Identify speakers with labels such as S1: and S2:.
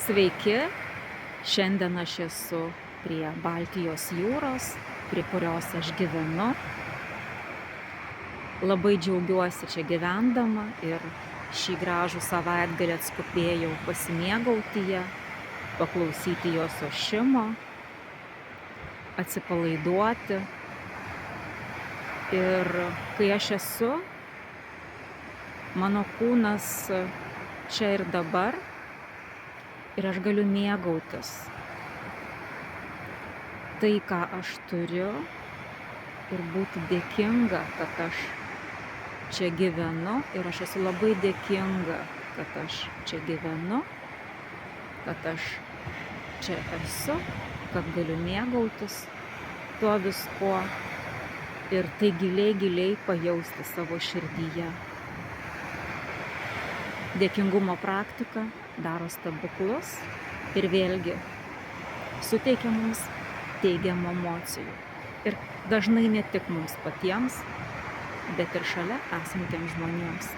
S1: Sveiki, šiandien aš esu prie Baltijos jūros, prie kurios aš gyvenu. Labai džiaugiuosi čia gyvendama ir šį gražų savaitgalį atskubėjau pasimėgauti ją, paklausyti jos ošimo, atsipalaiduoti. Ir kai aš esu, mano kūnas čia ir dabar, ir aš galiu mėgautis tai, ką aš turiu, ir būti dėkinga, kad aš čia gyvenu, ir aš esu labai dėkinga, kad aš čia gyvenu, kad aš čia esu, kad galiu mėgautis tuo viskuo ir tai giliai pajausti savo širdyje. Dėkingumo praktika daro stebuklus ir vėlgi suteikia mums teigiamų emocijų. Ir dažnai ne tik mums patiems, bet ir šalia esantiems žmonėms.